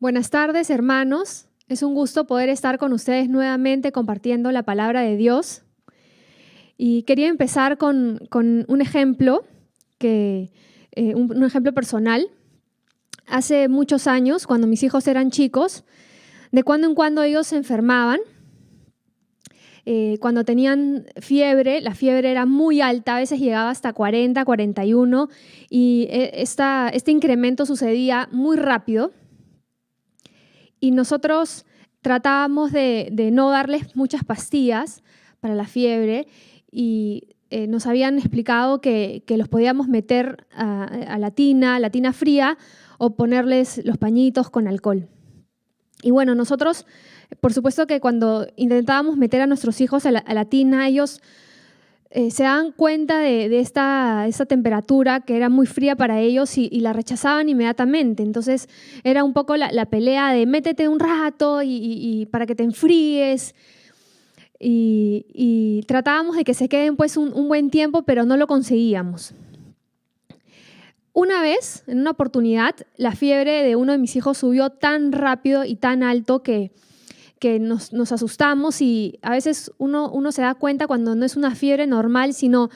Buenas tardes, hermanos. Es un gusto poder estar con ustedes nuevamente compartiendo la palabra de Dios. Y quería empezar con un ejemplo, un ejemplo personal. Hace muchos años, cuando mis hijos eran chicos, de cuando en cuando ellos se enfermaban. Cuando tenían fiebre, la fiebre era muy alta, a veces llegaba hasta 40, 41, y este incremento sucedía muy rápido. Y nosotros tratábamos de no darles muchas pastillas para la fiebre y nos habían explicado que los podíamos meter a la tina fría o ponerles los pañitos con alcohol. Y bueno, nosotros, por supuesto que cuando intentábamos meter a nuestros hijos a la tina, ellos se dan cuenta de esta temperatura que era muy fría para ellos y la rechazaban inmediatamente. Entonces era un poco la pelea de métete un rato y para que te enfríes. Y tratábamos de que se queden pues un buen tiempo, pero no lo conseguíamos. Una vez, en una oportunidad, la fiebre de uno de mis hijos subió tan rápido y tan alto que nos asustamos, y a veces uno se da cuenta cuando no es una fiebre normal, sino,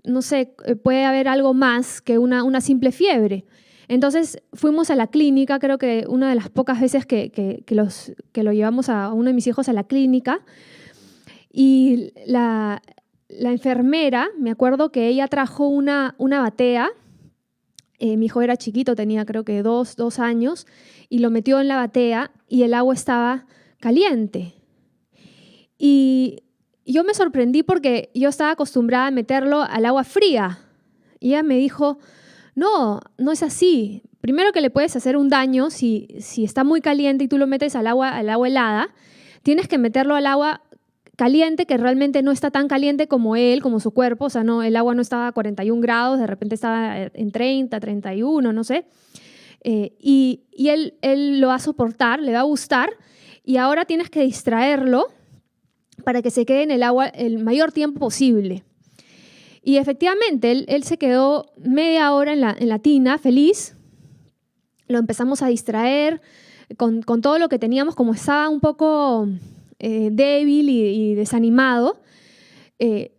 no sé, puede haber algo más que una simple fiebre. Entonces fuimos a la clínica, creo que una de las pocas veces que lo llevamos a uno de mis hijos a la clínica, y la enfermera, me acuerdo que ella trajo una batea. Mi hijo era chiquito, tenía creo que dos años, y lo metió en la batea y el agua estaba caliente. Y yo me sorprendí porque yo estaba acostumbrada a meterlo al agua fría. Y ella me dijo, no es así. Primero que le puedes hacer un daño si está muy caliente y tú lo metes al agua helada. Tienes que meterlo al agua caliente, que realmente no está tan caliente como su cuerpo. O sea, no, el agua no estaba a 41 grados, de repente estaba en 30, 31, no sé. Y él lo va a soportar, le va a gustar. Y ahora tienes que distraerlo para que se quede en el agua el mayor tiempo posible. Y efectivamente, él se quedó media hora en la tina, feliz. Lo empezamos a distraer con todo lo que teníamos, como estaba un poco débil y desanimado.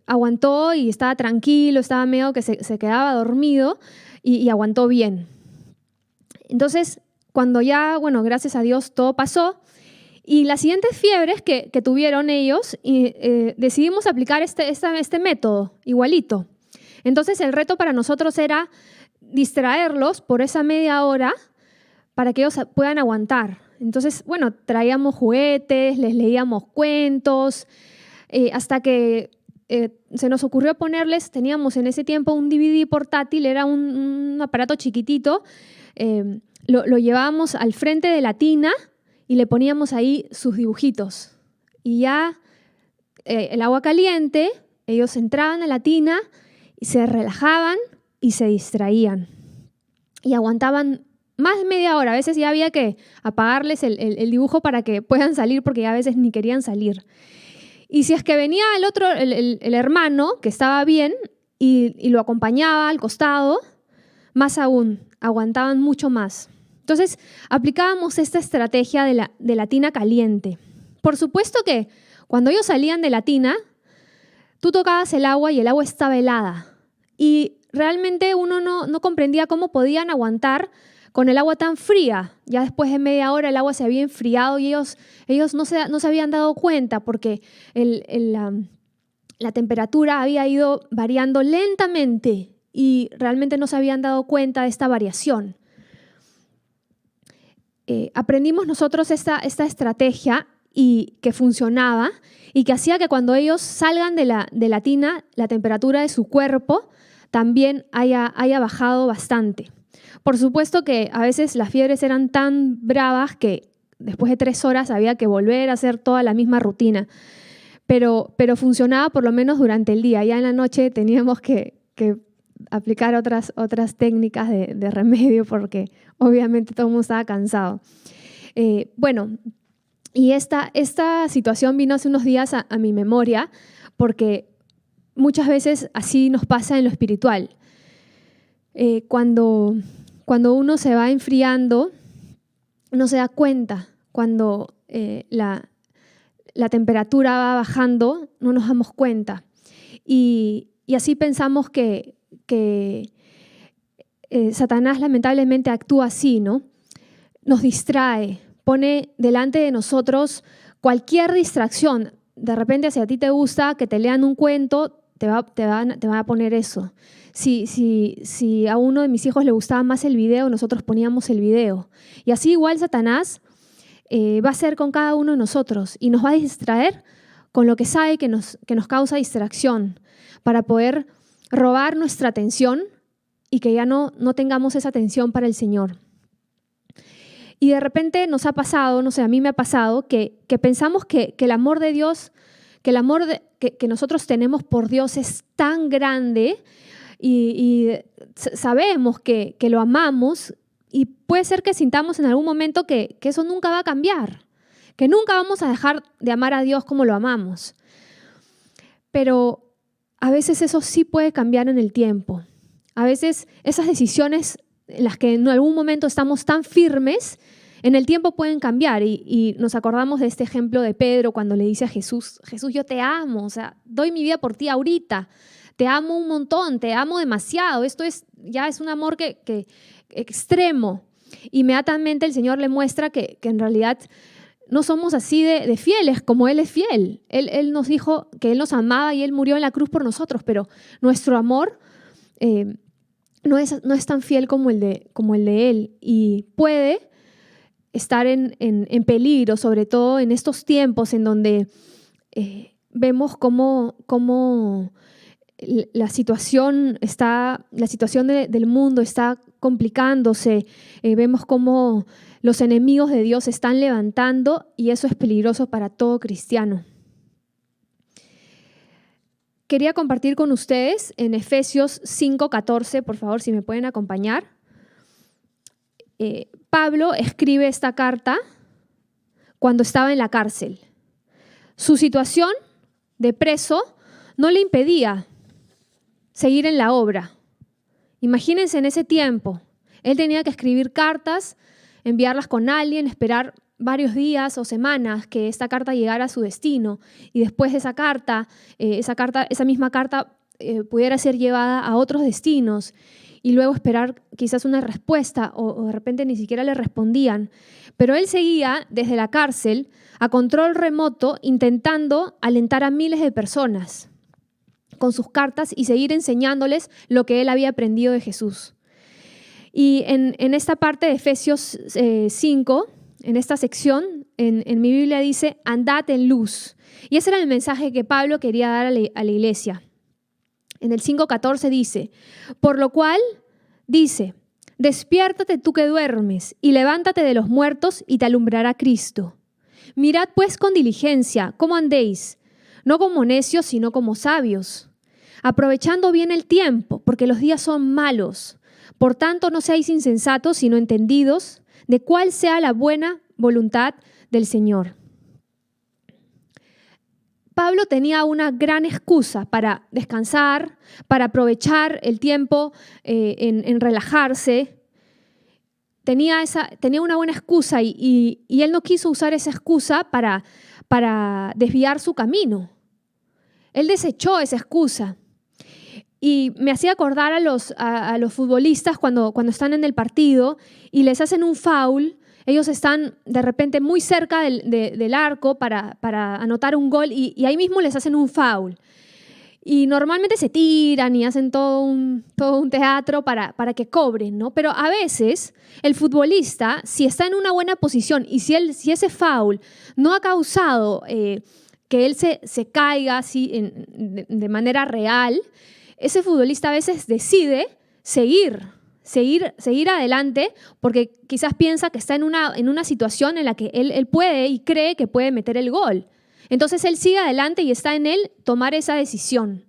Aguantó y estaba tranquilo, estaba medio que se quedaba dormido y aguantó bien. Entonces, cuando ya, bueno, gracias a Dios todo pasó, y las siguientes fiebres que tuvieron ellos, decidimos aplicar este método igualito. Entonces el reto para nosotros era distraerlos por esa media hora para que ellos puedan aguantar. Entonces, bueno, traíamos juguetes, les leíamos cuentos, hasta que se nos ocurrió teníamos en ese tiempo un DVD portátil, era un aparato chiquitito, lo llevábamos al frente de la tina y le poníamos ahí sus dibujitos. Y ya el agua caliente, ellos entraban a la tina y se relajaban y se distraían. Y aguantaban más de media hora. A veces ya había que apagarles el dibujo para que puedan salir, porque ya a veces ni querían salir. Y si es que venía el hermano, que estaba bien, y lo acompañaba al costado, más aún, aguantaban mucho más. Entonces, aplicábamos esta estrategia de la tina caliente. Por supuesto que cuando ellos salían de la tina, tú tocabas el agua y el agua estaba helada. Y realmente uno no comprendía cómo podían aguantar con el agua tan fría. Ya después de media hora el agua se había enfriado y ellos no se habían dado cuenta, porque la temperatura había ido variando lentamente y realmente no se habían dado cuenta de esta variación. Aprendimos nosotros esta estrategia y que funcionaba, y que hacía que cuando ellos salgan de la tina, la temperatura de su cuerpo también haya bajado bastante. Por supuesto que a veces las fiebres eran tan bravas que después de 3 horas había que volver a hacer toda la misma rutina, pero funcionaba por lo menos durante el día. Ya en la noche teníamos que aplicar otras técnicas de remedio, porque obviamente todo el mundo estaba cansado. Bueno, y esta situación vino hace unos días a mi memoria, porque muchas veces así nos pasa en lo espiritual. Cuando uno se va enfriando no se da cuenta cuando la temperatura va bajando, no nos damos cuenta. Y así pensamos que Satanás lamentablemente actúa así, ¿no? Nos distrae, pone delante de nosotros cualquier distracción. De repente, si a ti te gusta que te lean un cuento, te van a poner eso. Si a uno de mis hijos le gustaba más el video, nosotros poníamos el video. Y así igual Satanás va a ser con cada uno de nosotros y nos va a distraer con lo que sabe que nos causa distracción para poder robar nuestra atención y que ya no tengamos esa atención para el Señor. Y de repente nos ha pasado, no sé, a mí me ha pasado que pensamos que el amor de Dios, que el amor que nosotros tenemos por Dios es tan grande y sabemos que lo amamos y puede ser que sintamos en algún momento que eso nunca va a cambiar, que nunca vamos a dejar de amar a Dios como lo amamos. Pero a veces eso sí puede cambiar en el tiempo. A veces esas decisiones en las que en algún momento estamos tan firmes, en el tiempo pueden cambiar. Y nos acordamos de este ejemplo de Pedro cuando le dice a Jesús, Jesús, yo te amo, o sea, doy mi vida por ti ahorita, te amo un montón, te amo demasiado, esto ya es un amor que extremo. Inmediatamente el Señor le muestra que en realidad no somos así de fieles como Él es fiel. Él nos dijo que Él nos amaba y Él murió en la cruz por nosotros, pero nuestro amor no es tan fiel como el de Él y puede estar en peligro, sobre todo en estos tiempos en donde vemos cómo la situación del mundo está complicándose, vemos cómo los enemigos de Dios se están levantando y eso es peligroso para todo cristiano. Quería compartir con ustedes en Efesios 5:14, por favor, si me pueden acompañar. Pablo escribe esta carta cuando estaba en la cárcel. Su situación de preso no le impedía seguir en la obra. Imagínense en ese tiempo. Él tenía que escribir cartas, enviarlas con alguien, esperar varios días o semanas que esta carta llegara a su destino y después de esa misma carta pudiera ser llevada a otros destinos y luego esperar quizás una respuesta o de repente ni siquiera le respondían. Pero él seguía desde la cárcel a control remoto intentando alentar a miles de personas con sus cartas y seguir enseñándoles lo que él había aprendido de Jesús. Y en esta parte de Efesios 5, en esta sección, en mi Biblia dice, andad en luz. Y ese era el mensaje que Pablo quería dar a la iglesia. En el 5:14 dice, por lo cual dice, despiértate tú que duermes y levántate de los muertos y te alumbrará Cristo. Mirad pues con diligencia cómo andéis, no como necios sino como sabios, aprovechando bien el tiempo, porque los días son malos. Por tanto, no seáis insensatos, sino entendidos de cuál sea la buena voluntad del Señor. Pablo tenía una gran excusa para descansar, para aprovechar el tiempo en relajarse. Tenía una buena excusa y él no quiso usar esa excusa para desviar su camino. Él desechó esa excusa. Y me hacía acordar a los futbolistas cuando están en el partido y les hacen un foul. Ellos están de repente muy cerca del arco para anotar un gol y ahí mismo les hacen un foul. Y normalmente se tiran y hacen todo un teatro para que cobren, ¿no? Pero a veces el futbolista, si está en una buena posición y si ese foul no ha causado que él se caiga así de manera real, ese futbolista a veces decide seguir adelante porque quizás piensa que está en una situación en la que él puede y cree que puede meter el gol. Entonces él sigue adelante y está en él tomar esa decisión.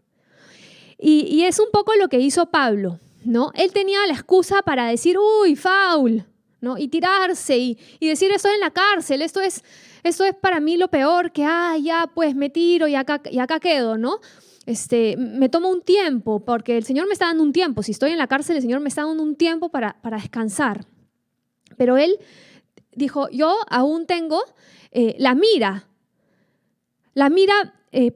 Y es un poco lo que hizo Pablo, ¿no? Él tenía la excusa para decir, uy, foul, ¿no? Y tirarse y decir, estoy en la cárcel, esto es para mí lo peor, que ya pues me tiro y acá quedo, ¿no? Me tomo un tiempo, porque el Señor me está dando un tiempo. Si estoy en la cárcel, el Señor me está dando un tiempo para descansar. Pero él dijo, yo aún tengo la mira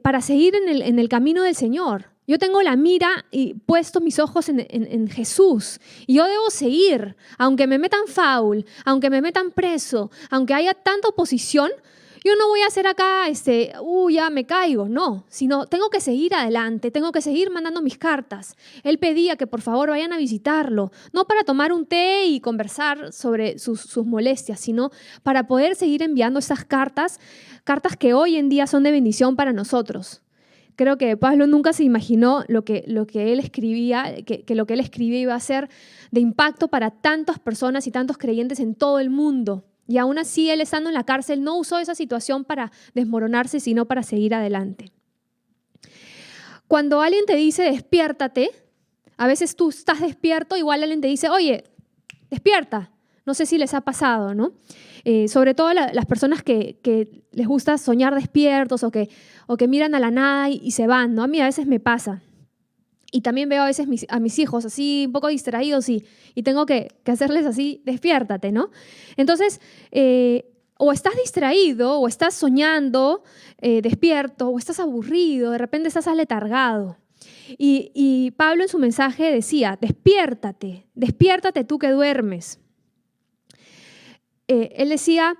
para seguir en el camino del Señor. Yo tengo la mira y puesto mis ojos en Jesús. Y yo debo seguir, aunque me metan foul, aunque me metan preso, aunque haya tanta oposición. Yo no voy a hacer acá, ya me caigo, no, sino tengo que seguir adelante, tengo que seguir mandando mis cartas. Él pedía que por favor vayan a visitarlo, no para tomar un té y conversar sobre sus molestias, sino para poder seguir enviando esas cartas que hoy en día son de bendición para nosotros. Creo que Pablo nunca se imaginó lo que él escribía, que lo que él escribía iba a ser de impacto para tantas personas y tantos creyentes en todo el mundo. Y aún así, él estando en la cárcel no usó esa situación para desmoronarse, sino para seguir adelante. Cuando alguien te dice despiértate, a veces tú estás despierto, igual alguien te dice, oye, despierta. No sé si les ha pasado, ¿no? Sobre todo las personas que les gusta soñar despiertos o que miran a la nada y se van, ¿no? A mí a veces me pasa. Y también veo a veces a mis hijos así un poco distraídos y tengo que hacerles así, despiértate, ¿no? Entonces, o estás distraído, o estás soñando despierto, o estás aburrido, de repente estás aletargado. Y Pablo en su mensaje decía, despiértate tú que duermes. Él decía,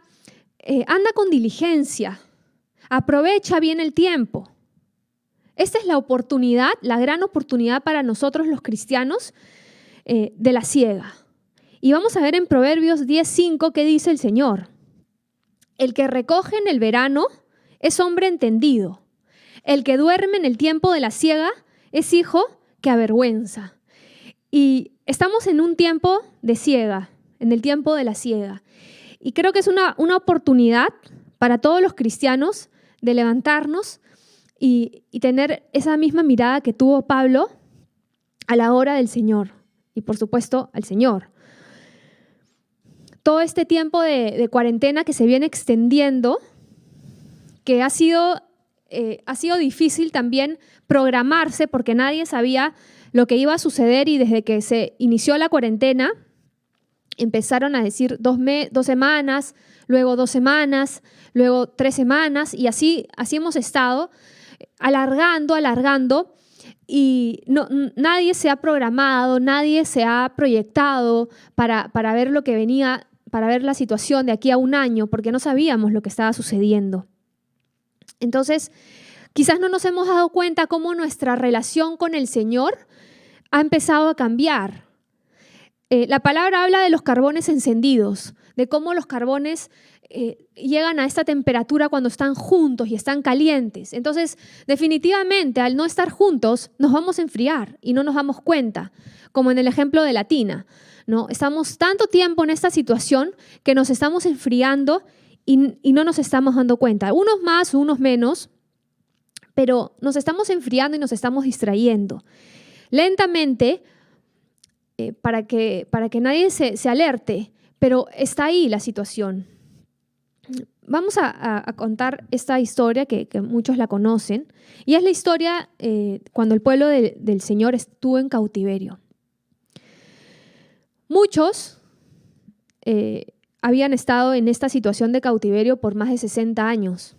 anda con diligencia, aprovecha bien el tiempo. Esta es la oportunidad, la gran oportunidad para nosotros los cristianos de la siega. Y vamos a ver en Proverbios 10:5 qué dice el Señor. El que recoge en el verano es hombre entendido. El que duerme en el tiempo de la siega es hijo que avergüenza. Y estamos en un tiempo de siega, en el tiempo de la siega. Y creo que es una oportunidad para todos los cristianos de levantarnos y tener esa misma mirada que tuvo Pablo a la hora del Señor y por supuesto al Señor. Todo este tiempo de cuarentena que se viene extendiendo, que ha sido difícil también programarse porque nadie sabía lo que iba a suceder y desde que se inició la cuarentena empezaron a decir 2 semanas, luego 2 semanas, luego 3 semanas y así hemos estado alargando y nadie se ha programado, nadie se ha proyectado para ver lo que venía, para ver la situación de aquí a un año, porque no sabíamos lo que estaba sucediendo. Entonces, quizás no nos hemos dado cuenta cómo nuestra relación con el Señor ha empezado a cambiar. La palabra habla de los carbones encendidos, de cómo los carbones llegan a esta temperatura cuando están juntos y están calientes. Entonces, definitivamente, al no estar juntos, nos vamos a enfriar y no nos damos cuenta, como en el ejemplo de la tina, ¿no? Estamos tanto tiempo en esta situación que nos estamos enfriando y no nos estamos dando cuenta. Unos más, unos menos, pero nos estamos enfriando y nos estamos distrayendo. Lentamente, para que nadie se alerte, pero está ahí la situación. Vamos a contar esta historia que muchos la conocen, y es la historia cuando el pueblo del Señor estuvo en cautiverio. Muchos habían estado en esta situación de cautiverio por más de 60 años.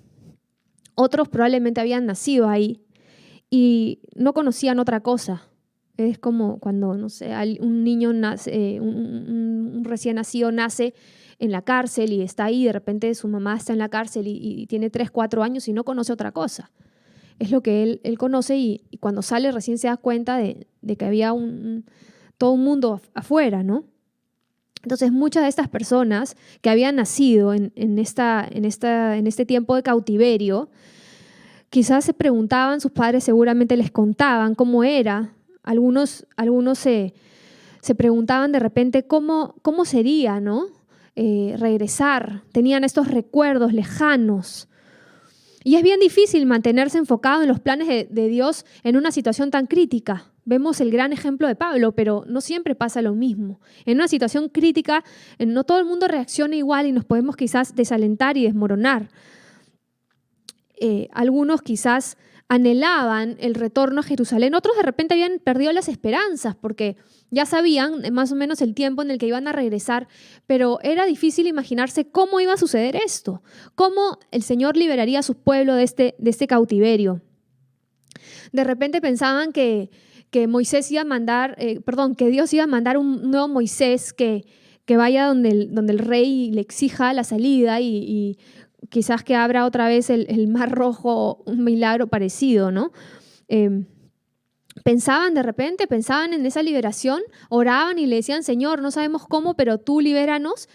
Otros probablemente habían nacido ahí y no conocían otra cosa. Es como cuando, no sé, un niño nace, un recién nacido nace en la cárcel y está ahí, de repente su mamá está en la cárcel y tiene 3, 4 años y no conoce otra cosa. Es lo que él conoce y cuando sale recién se da cuenta de que había todo un mundo afuera, ¿no? Entonces muchas de estas personas que habían nacido en este tiempo de cautiverio, quizás se preguntaban, sus padres seguramente les contaban cómo era. Algunos se preguntaban de repente cómo sería, ¿no? Regresar. Tenían estos recuerdos lejanos. Y es bien difícil mantenerse enfocado en los planes de Dios en una situación tan crítica. Vemos el gran ejemplo de Pablo, pero no siempre pasa lo mismo. En una situación crítica, no todo el mundo reacciona igual y nos podemos quizás desalentar y desmoronar. algunos quizás anhelaban el retorno a Jerusalén, otros de repente habían perdido las esperanzas porque ya sabían más o menos el tiempo en el que iban a regresar, pero era difícil imaginarse cómo iba a suceder esto, cómo el Señor liberaría a su pueblo de este cautiverio. De repente pensaban que Moisés iba a mandar, que Dios iba a mandar un nuevo Moisés que vaya donde el rey le exija la salida y quizás que abra otra vez el Mar Rojo, un milagro parecido, ¿no? Pensaban en esa liberación, oraban y le decían, Señor, no sabemos cómo, pero tú libéranos.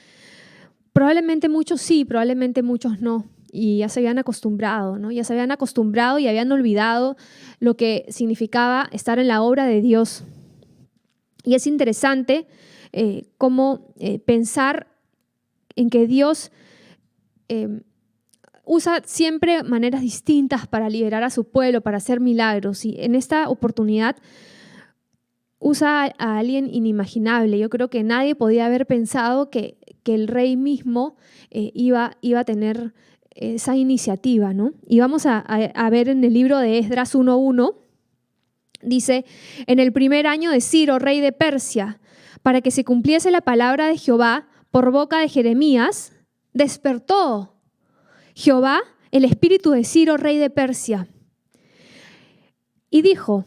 Probablemente muchos sí, probablemente muchos no. Y ya se habían acostumbrado, ¿no? Ya se habían acostumbrado y habían olvidado lo que significaba estar en la obra de Dios. Y es interesante cómo pensar en que Dios usa siempre maneras distintas para liberar a su pueblo, para hacer milagros. Y en esta oportunidad usa a alguien inimaginable. Yo creo que nadie podía haber pensado que el rey mismo iba a tener esa iniciativa, ¿no? Y vamos a ver en el libro de Esdras 1:1, dice, en el primer año de Ciro, rey de Persia, para que se cumpliese la palabra de Jehová por boca de Jeremías, despertó Jehová el espíritu de Ciro, rey de Persia, y dijo,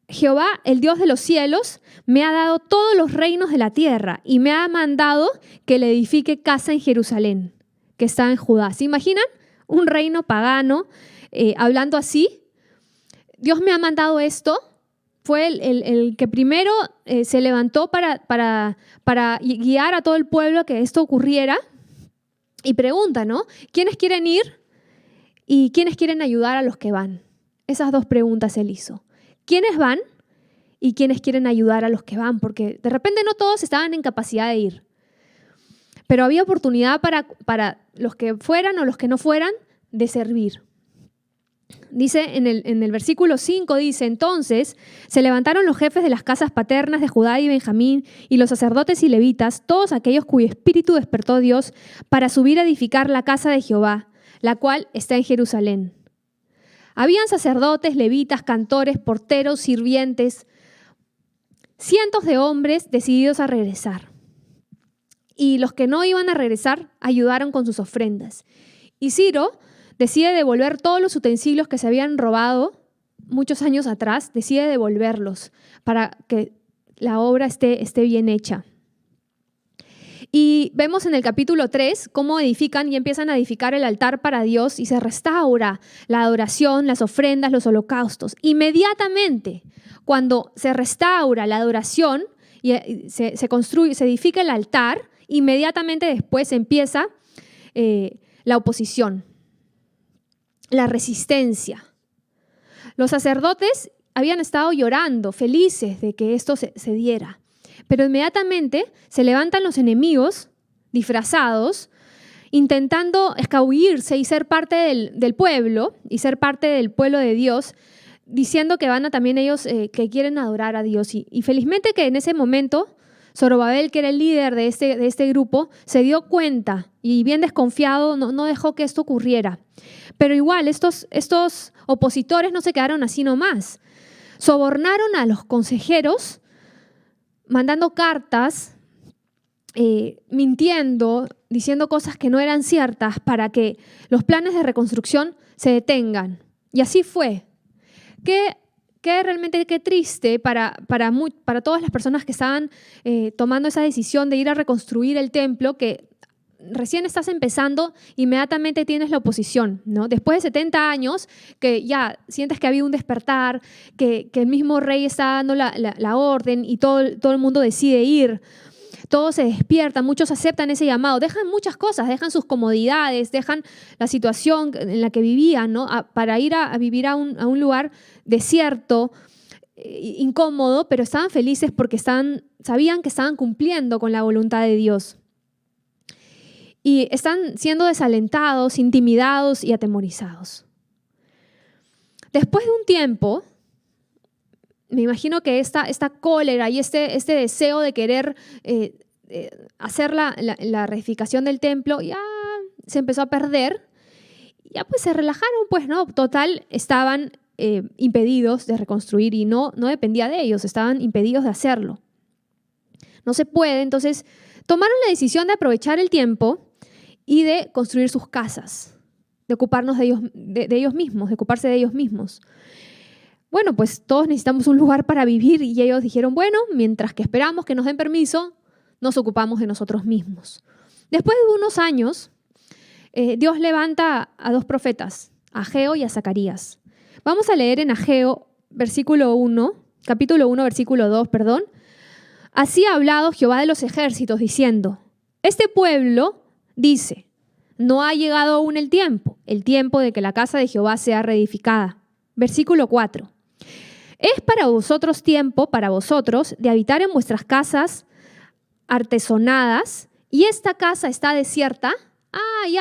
Jehová, el Dios de los cielos, me ha dado todos los reinos de la tierra y me ha mandado que le edifique casa en Jerusalén, que está en Judá. ¿Se imaginan? Un reino pagano hablando así. Dios me ha mandado esto. Fue el que primero se levantó para guiar a todo el pueblo a que esto ocurriera. Y pregunta, ¿no? ¿Quiénes quieren ir y quiénes quieren ayudar a los que van? Esas dos preguntas él hizo. ¿Quiénes van y quiénes quieren ayudar a los que van? Porque de repente no todos estaban en capacidad de ir. Pero había oportunidad para los que fueran o los que no fueran de servir. Dice en el versículo 5, dice, entonces se levantaron los jefes de las casas paternas de Judá y Benjamín y los sacerdotes y levitas, todos aquellos cuyo espíritu despertó Dios para subir a edificar la casa de Jehová, la cual está en Jerusalén. Habían sacerdotes, levitas, cantores, porteros, sirvientes, cientos de hombres decididos a regresar. Y los que no iban a regresar ayudaron con sus ofrendas. Y Ciro decide devolver todos los utensilios que se habían robado muchos años atrás, decide devolverlos para que la obra esté bien hecha. Y vemos en el capítulo 3 cómo edifican y empiezan a edificar el altar para Dios y se restaura la adoración, las ofrendas, los holocaustos. Inmediatamente, cuando se restaura la adoración y se construye, se edifica el altar, inmediatamente después empieza la oposición, la resistencia. Los sacerdotes habían estado llorando, felices de que esto se diera. Pero inmediatamente se levantan los enemigos disfrazados, intentando escabullirse y ser parte del pueblo, y ser parte del pueblo de Dios, diciendo que van a también ellos que quieren adorar a Dios. Y felizmente que en ese momento Zorobabel, que era el líder de este grupo, se dio cuenta y bien desconfiado no dejó que esto ocurriera. Pero igual estos opositores no se quedaron así nomás. Sobornaron a los consejeros mandando cartas, mintiendo, diciendo cosas que no eran ciertas para que los planes de reconstrucción se detengan. Y así fue. Qué triste para todas las personas que estaban tomando esa decisión de ir a reconstruir el templo, que recién estás empezando, inmediatamente tienes la oposición, ¿no? Después de 70 años, que ya sientes que ha habido un despertar, que el mismo rey está dando la orden y todo el mundo decide ir. Todos se despiertan, muchos aceptan ese llamado, dejan muchas cosas, dejan sus comodidades, dejan la situación en la que vivían, ¿no? Para ir a vivir a un lugar desierto, incómodo, pero estaban felices porque sabían que estaban cumpliendo con la voluntad de Dios. Y están siendo desalentados, intimidados y atemorizados. Después de un tiempo, me imagino que esta cólera y este deseo de querer hacer la reedificación del templo ya se empezó a perder. ya pues se relajaron, pues, ¿no? Total, estaban impedidos de reconstruir y no dependía de ellos, estaban impedidos de hacerlo. No se puede, entonces tomaron la decisión de aprovechar el tiempo y de construir sus casas, de ocuparnos de ellos mismos, de ocuparse de ellos mismos. Bueno, pues todos necesitamos un lugar para vivir y ellos dijeron, bueno, mientras que esperamos que nos den permiso, nos ocupamos de nosotros mismos. Después de unos años, Dios levanta a 2 profetas, a Ageo y a Zacarías. Vamos a leer en Ageo, capítulo 1, versículo 2, perdón. Así ha hablado Jehová de los ejércitos, diciendo, este pueblo dice, no ha llegado aún el tiempo de que la casa de Jehová sea reedificada. Versículo 4. Es para vosotros tiempo, para vosotros, de habitar en vuestras casas artesonadas, y esta casa está desierta.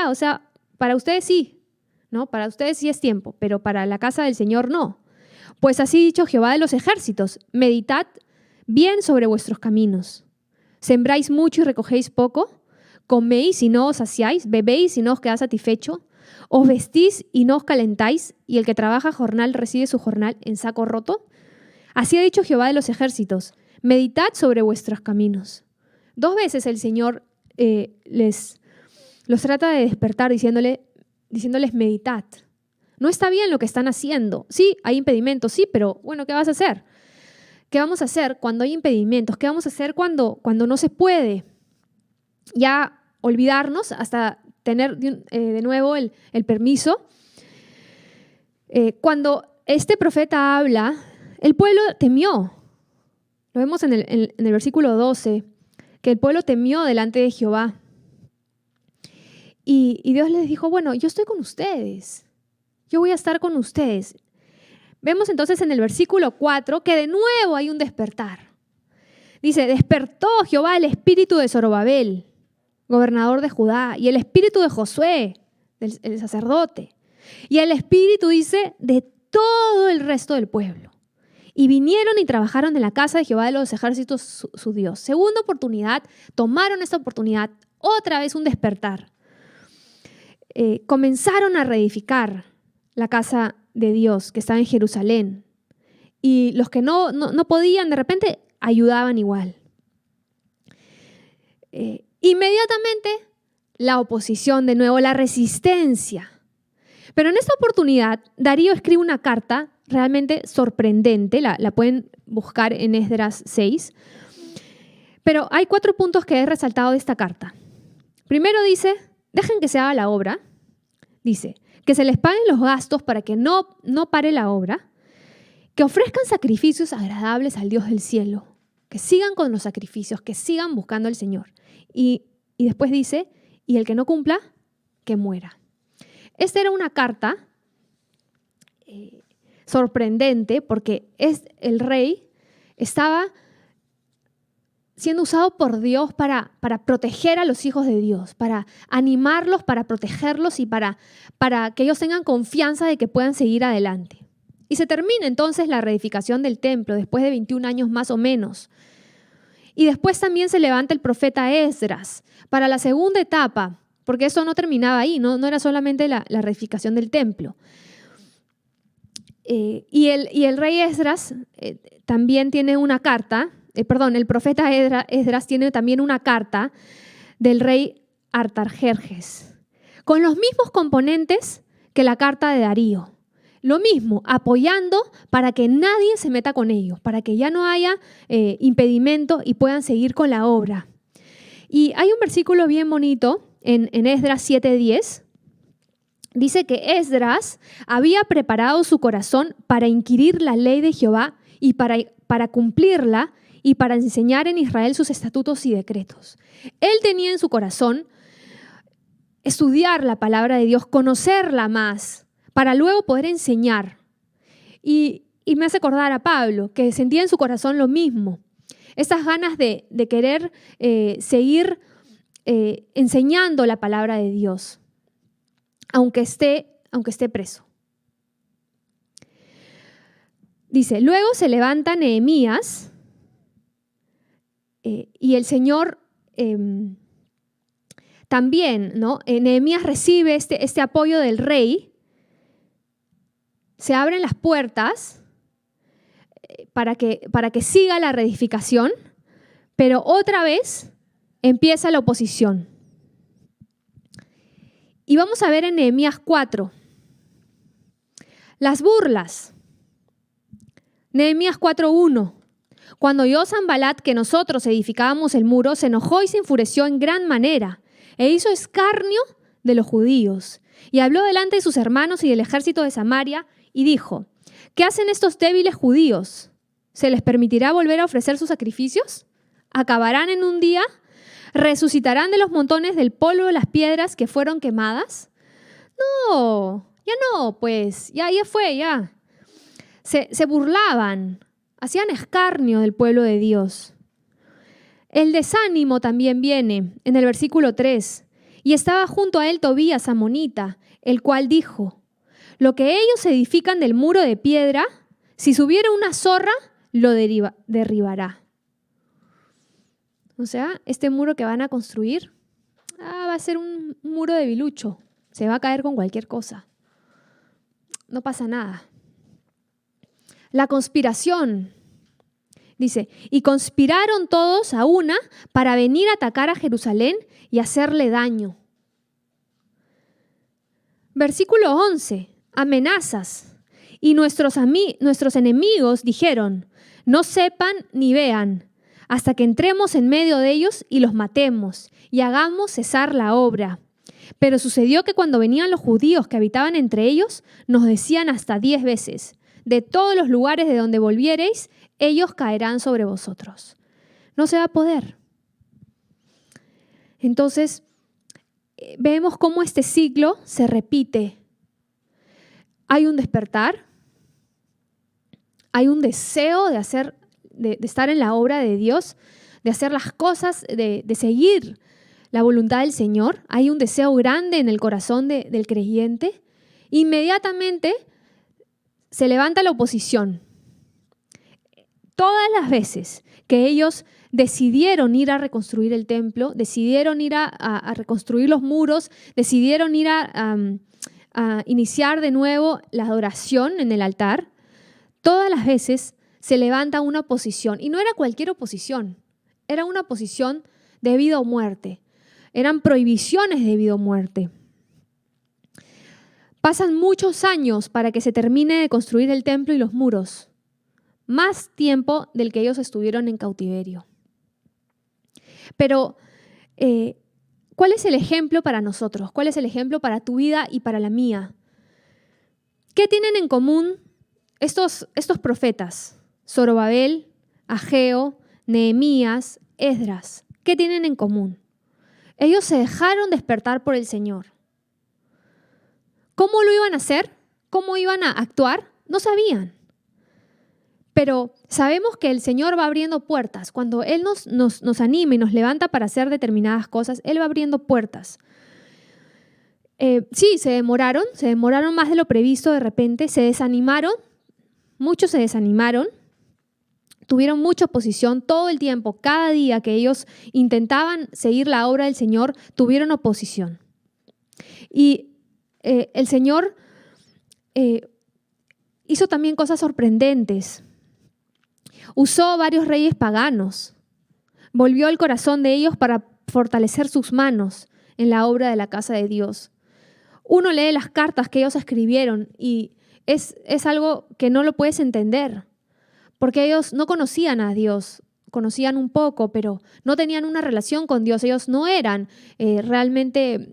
O sea, para ustedes sí, ¿no? Para ustedes sí es tiempo, pero para la casa del Señor no. Pues así ha dicho Jehová de los ejércitos, meditad bien sobre vuestros caminos. Sembráis mucho y recogéis poco, coméis y no os saciáis, bebéis y no os quedáis satisfecho, os vestís y no os calentáis, y el que trabaja jornal recibe su jornal en saco roto. Así ha dicho Jehová de los ejércitos, meditad sobre vuestros caminos. 2 veces el Señor los trata de despertar diciéndoles meditad. No está bien lo que están haciendo. Sí, hay impedimentos, sí, pero bueno, ¿qué vas a hacer? ¿Qué vamos a hacer cuando hay impedimentos? ¿Qué vamos a hacer cuando no se puede? Ya olvidarnos hasta tener de nuevo el permiso. Cuando este profeta habla, el pueblo temió. Lo vemos en el versículo 12, que el pueblo temió delante de Jehová. Y Dios les dijo, bueno, yo estoy con ustedes. Yo voy a estar con ustedes. Vemos entonces en el versículo 4 que de nuevo hay un despertar. Dice, despertó Jehová el espíritu de Zorobabel, gobernador de Judá, y el espíritu de Josué, el sacerdote, y el espíritu, dice, de todo el resto del pueblo. Y vinieron y trabajaron en la casa de Jehová de los ejércitos, su Dios. Segunda oportunidad, tomaron esta oportunidad, otra vez un despertar. Comenzaron a reedificar la casa de Dios que estaba en Jerusalén. Y los que no podían, de repente, ayudaban igual. Inmediatamente, la oposición, de nuevo, la resistencia. Pero en esta oportunidad, Darío escribe una carta realmente sorprendente, la pueden buscar en Esdras 6. Pero hay 4 puntos que he resaltado de esta carta. Primero dice, dejen que se haga la obra. Dice, que se les paguen los gastos para que no pare la obra. Que ofrezcan sacrificios agradables al Dios del cielo. Que sigan con los sacrificios, que sigan buscando al Señor. Y después dice, y el que no cumpla, que muera. Esta era una carta sorprendente porque el rey estaba siendo usado por Dios para proteger a los hijos de Dios, para animarlos, para protegerlos y para que ellos tengan confianza de que puedan seguir adelante. Y se termina entonces la reedificación del templo después de 21 años más o menos. Y después también se levanta el profeta Esdras para la segunda etapa, porque eso no terminaba ahí, no era solamente la reedificación del templo. Y el rey Esdras también tiene una carta, el profeta Esdras tiene también una carta del rey Artajerjes, con los mismos componentes que la carta de Darío. Lo mismo, apoyando para que nadie se meta con ellos, para que ya no haya impedimento y puedan seguir con la obra. Y hay un versículo bien bonito en Esdras 7:10. Dice que Esdras había preparado su corazón para inquirir la ley de Jehová y para cumplirla y para enseñar en Israel sus estatutos y decretos. Él tenía en su corazón estudiar la palabra de Dios, conocerla más, para luego poder enseñar. Y me hace acordar a Pablo, que sentía en su corazón lo mismo. Esas ganas de querer seguir enseñando la palabra de Dios, aunque esté preso. Dice, luego se levanta Nehemías y el Señor también, ¿no? Nehemías recibe este apoyo del rey. Se abren las puertas para que siga la reedificación, pero otra vez empieza la oposición. Y vamos a ver en Nehemías 4 las burlas. Nehemías 4:1. Cuando oyó Sanbalat que nosotros edificábamos el muro, se enojó y se enfureció en gran manera e hizo escarnio de los judíos. Y habló delante de sus hermanos y del ejército de Samaria y dijo: ¿qué hacen estos débiles judíos? ¿Se les permitirá volver a ofrecer sus sacrificios? ¿Acabarán en un día? ¿Resucitarán de los montones del polvo de las piedras que fueron quemadas? No, ya no, pues, ya fue, ya. Se burlaban, hacían escarnio del pueblo de Dios. El desánimo también viene en el versículo 3. Y estaba junto a él Tobías amonita, el cual dijo: lo que ellos edifican del muro de piedra, si subiera una zorra, lo derribará. O sea, este muro que van a construir va a ser un muro de bilucho. Se va a caer con cualquier cosa. No pasa nada. La conspiración. Dice: y conspiraron todos a una para venir a atacar a Jerusalén y hacerle daño. Versículo 11. Amenazas. Y nuestros enemigos dijeron: no sepan ni vean, hasta que entremos en medio de ellos y los matemos y hagamos cesar la obra. Pero sucedió que cuando venían los judíos que habitaban entre ellos, nos decían hasta 10 veces: de todos los lugares de donde volviereis, ellos caerán sobre vosotros. No se va a poder. Entonces, vemos cómo este ciclo se repite. Hay un despertar, hay un deseo de estar en la obra de Dios, de hacer las cosas, de seguir la voluntad del Señor. Hay un deseo grande en el corazón del creyente. Inmediatamente se levanta la oposición. Todas las veces que ellos decidieron ir a reconstruir el templo, decidieron ir a reconstruir los muros, decidieron ir a iniciar de nuevo la adoración en el altar, todas las veces se levanta una oposición. Y no era cualquier oposición, era una oposición de vida o muerte. Eran prohibiciones de vida o muerte. Pasan muchos años para que se termine de construir el templo y los muros. Más tiempo del que ellos estuvieron en cautiverio. Pero, ¿cuál es el ejemplo para nosotros? ¿Cuál es el ejemplo para tu vida y para la mía? ¿Qué tienen en común estos profetas? Zorobabel, Ageo, Nehemías, Esdras. ¿Qué tienen en común? Ellos se dejaron despertar por el Señor. ¿Cómo lo iban a hacer? ¿Cómo iban a actuar? No sabían. Pero sabemos que el Señor va abriendo puertas. Cuando Él nos anima y nos levanta para hacer determinadas cosas, Él va abriendo puertas. Sí, se demoraron más de lo previsto de repente, se desanimaron, muchos se desanimaron, tuvieron mucha oposición todo el tiempo, cada día que ellos intentaban seguir la obra del Señor, tuvieron oposición. Y el Señor hizo también cosas sorprendentes. Usó varios reyes paganos, volvió el corazón de ellos para fortalecer sus manos en la obra de la casa de Dios. Uno lee las cartas que ellos escribieron y es algo que no lo puedes entender, porque ellos no conocían a Dios, conocían un poco, pero no tenían una relación con Dios. Ellos no eran realmente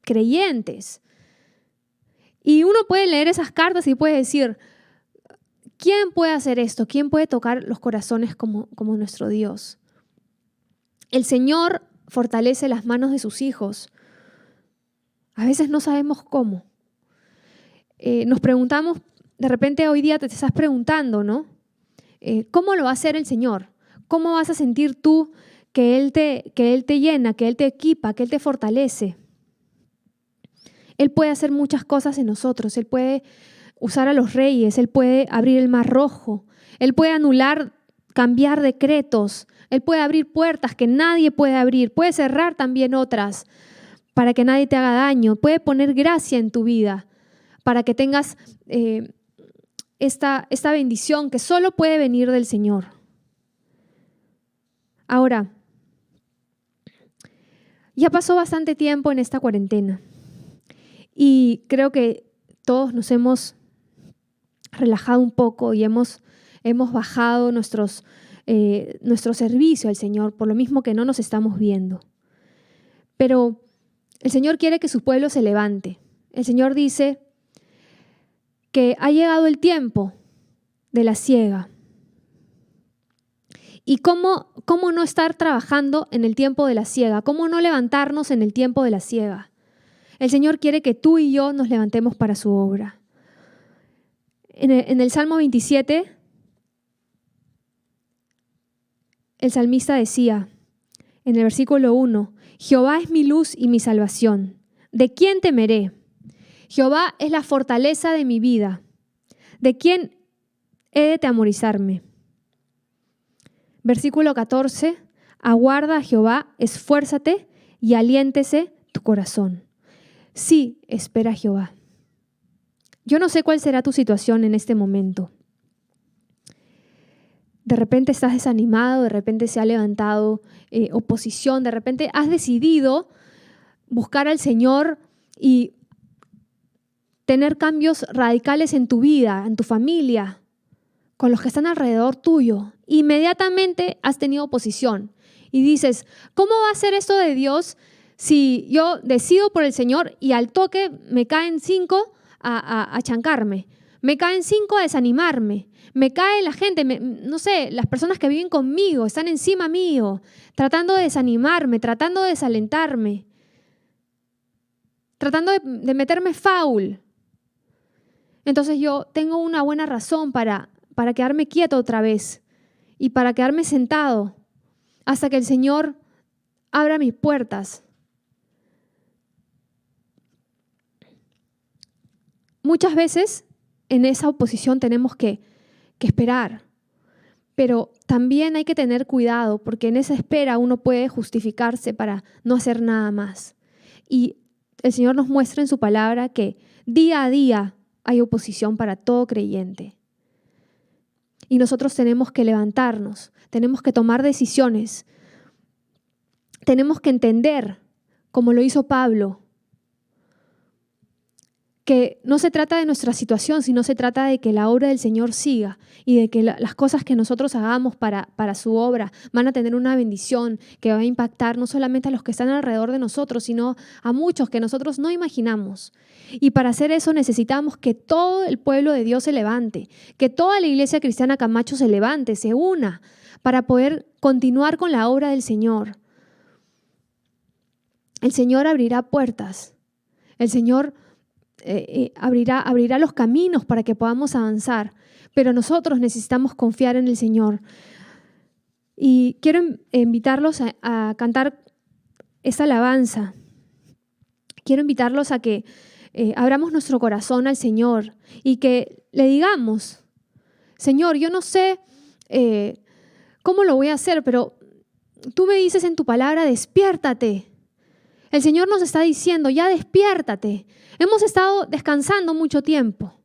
creyentes. Y uno puede leer esas cartas y puede decir: ¿quién puede hacer esto? ¿Quién puede tocar los corazones como nuestro Dios? El Señor fortalece las manos de sus hijos. A veces no sabemos cómo. Nos preguntamos, de repente hoy día te estás preguntando, ¿no? ¿Cómo lo va a hacer el Señor? ¿Cómo vas a sentir tú que Él te llena, que Él te equipa, que Él te fortalece? Él puede hacer muchas cosas en nosotros. Él puede usar a los reyes, Él puede abrir el mar rojo, Él puede anular, cambiar decretos Él puede abrir puertas que nadie puede abrir, puede cerrar también otras para que nadie te haga daño, puede poner gracia en tu vida para que tengas esta bendición que solo puede venir del Señor. Ahora, ya pasó bastante tiempo en esta cuarentena y creo que todos nos hemos relajado un poco y hemos bajado nuestro servicio al Señor, por lo mismo que no nos estamos viendo. Pero el Señor quiere que su pueblo se levante. El Señor dice que ha llegado el tiempo de la siega. ¿Y cómo no estar trabajando en el tiempo de la siega? ¿Cómo no levantarnos en el tiempo de la siega? El Señor quiere que tú y yo nos levantemos para su obra. En el Salmo 27, el salmista decía, en el versículo 1, Jehová es mi luz y mi salvación. ¿De quién temeré? Jehová es la fortaleza de mi vida. ¿De quién he de temorizarme? Versículo 14, aguarda a Jehová, esfuérzate y aliéntese tu corazón. Sí, espera a Jehová. Yo no sé cuál será tu situación en este momento. De repente estás desanimado, de repente se ha levantado oposición, de repente has decidido buscar al Señor y tener cambios radicales en tu vida, en tu familia, con los que están alrededor tuyo. Inmediatamente has tenido oposición y dices, ¿cómo va a ser esto de Dios si yo decido por el Señor y al toque me caen 5 a chancarme? Me caen 5 a desanimarme. Me cae la gente, no sé, las personas que viven conmigo, están encima mío, tratando de desanimarme, tratando de desalentarme, tratando de meterme foul. Entonces yo tengo una buena razón para quedarme quieto otra vez y para quedarme sentado hasta que el Señor abra mis puertas. Muchas veces en esa oposición tenemos que esperar, pero también hay que tener cuidado porque en esa espera uno puede justificarse para no hacer nada más. Y el Señor nos muestra en su palabra que día a día hay oposición para todo creyente. Y nosotros tenemos que levantarnos, tenemos que tomar decisiones, tenemos que entender, como lo hizo Pablo, que no se trata de nuestra situación, sino se trata de que la obra del Señor siga y de que las cosas que nosotros hagamos para su obra van a tener una bendición que va a impactar no solamente a los que están alrededor de nosotros, sino a muchos que nosotros no imaginamos. Y para hacer eso necesitamos que todo el pueblo de Dios se levante, que toda la iglesia cristiana Camacho se levante, se una, para poder continuar con la obra del Señor. El Señor abrirá puertas, el Señor abrirá los caminos para que podamos avanzar, pero nosotros necesitamos confiar en el Señor. Y quiero invitarlos a cantar esta alabanza. Quiero invitarlos a que abramos nuestro corazón al Señor y que le digamos, Señor, yo no sé cómo lo voy a hacer, pero tú me dices en tu palabra, despiértate. El Señor nos está diciendo, ya despiértate. Hemos estado descansando mucho tiempo.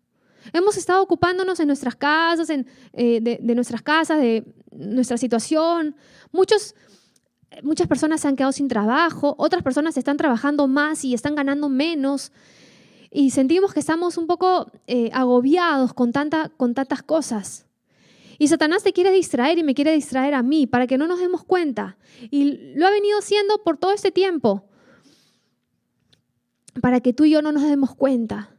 Hemos estado ocupándonos en nuestras casas, de nuestras casas, de nuestra situación. Muchas personas se han quedado sin trabajo, otras personas están trabajando más y están ganando menos. Y sentimos que estamos un poco agobiados con tantas cosas. Y Satanás te quiere distraer y me quiere distraer a mí para que no nos demos cuenta. Y lo ha venido haciendo por todo este tiempo, para que tú y yo no nos demos cuenta.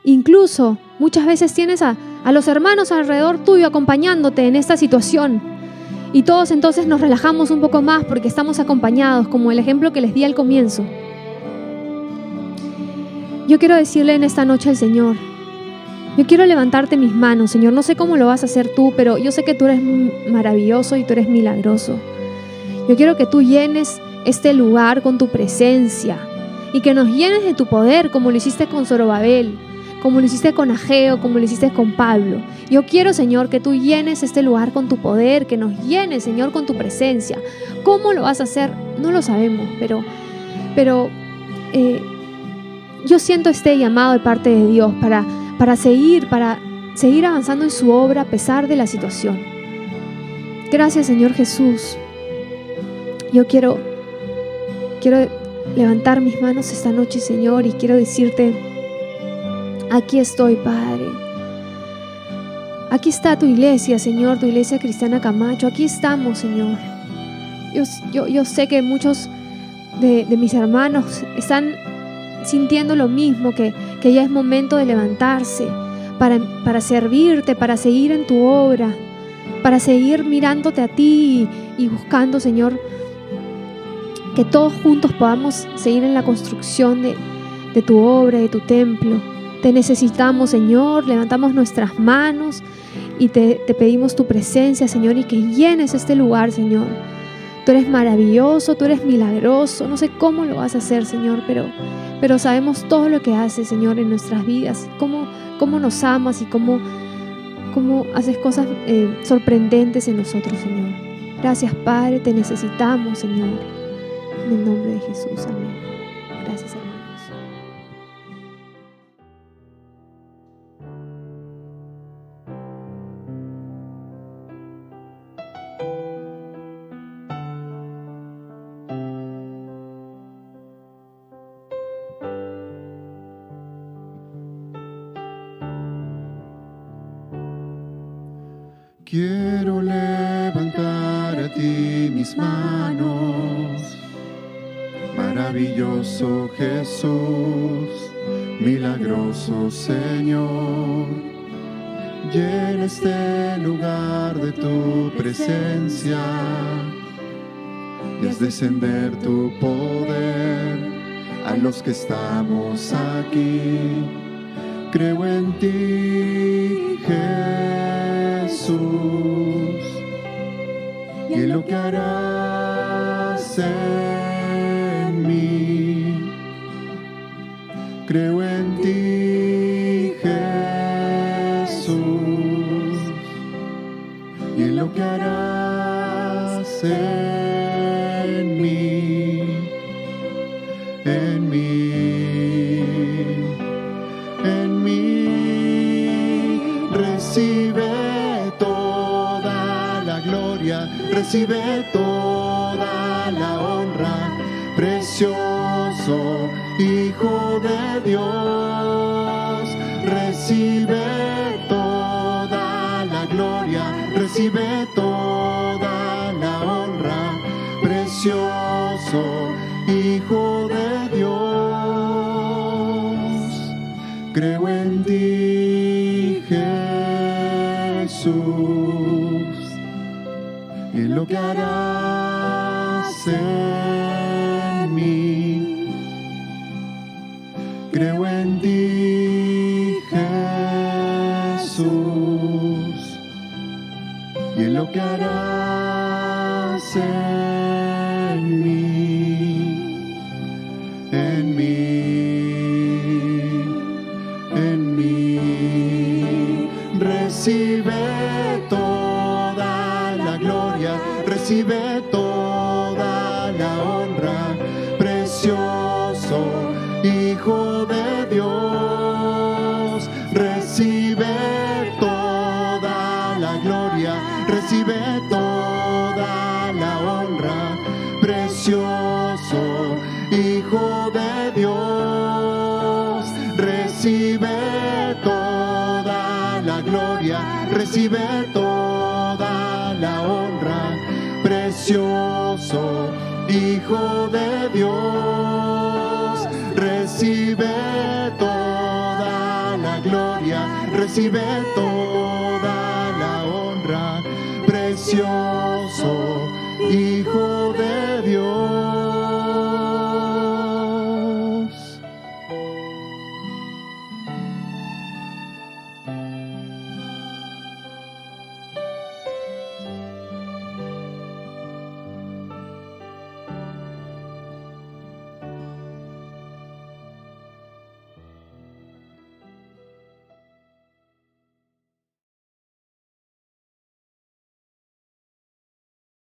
Incluso muchas veces tienes a los hermanos alrededor tuyo acompañándote en esta situación y todos entonces nos relajamos un poco más porque estamos acompañados, como el ejemplo que les di al comienzo. Yo quiero decirle en esta noche al Señor, yo quiero levantarte mis manos, Señor. No sé cómo lo vas a hacer tú, pero yo sé que tú eres maravilloso y tú eres milagroso. Yo quiero que tú llenes este lugar con tu presencia y que nos llenes de tu poder como lo hiciste con Zorobabel, como lo hiciste con Ageo, como lo hiciste con Pablo. Yo quiero, Señor, que tú llenes este lugar con tu poder, que nos llenes, Señor, con tu presencia. ¿Cómo lo vas a hacer? No lo sabemos, pero yo siento este llamado de parte de Dios para seguir avanzando en su obra a pesar de la situación. Gracias, Señor Jesús. Yo quiero levantar mis manos esta noche, Señor, y quiero decirte: aquí estoy, Padre. Aquí está tu iglesia, Señor, tu iglesia cristiana Camacho. Aquí estamos, Señor. Yo sé que muchos de mis hermanos están sintiendo lo mismo, que ya es momento de levantarse para servirte, para seguir en tu obra, para seguir mirándote a ti y buscando, Señor, que todos juntos podamos seguir en la construcción de tu obra, de tu templo. Te necesitamos, Señor. Levantamos nuestras manos y te pedimos tu presencia, Señor, y que llenes este lugar, Señor. Tú eres maravilloso, tú eres milagroso. No sé cómo lo vas a hacer, Señor, pero sabemos todo lo que haces, Señor, en nuestras vidas. Cómo nos amas y cómo haces cosas sorprendentes en nosotros, Señor. Gracias, Padre. Te necesitamos, Señor. En el nombre de Jesús, amén. Gracias, hermanos. Quiero levantar a ti mis manos, maravilloso Jesús, milagroso Señor. Llena este lugar de tu presencia y haz descender tu poder a los que estamos aquí. Creo en ti, Jesús, y en lo que harás en mí. Creo en ti, Jesús, y en lo que harás en mí, en mí, en mí. Recibe toda la gloria, recibe toda la honra, precioso Hijo de Dios. Recibe toda la gloria, recibe toda la honra, precioso Hijo de Dios. Creo en ti, Jesús, y en lo que harás en mí. Creo en ti, Jesús, y en lo que harás en mí, en mí, en mí. Recibe toda la gloria, recibe toda la honra, precioso Hijo de Dios. Recibe toda la gloria, recibe toda la honra, precioso Hijo de Dios. Recibe toda la gloria, recibe toda la honra, precioso Hijo de Dios. Recibe toda la gloria, recibe toda la honra, precioso Hijo de Dios.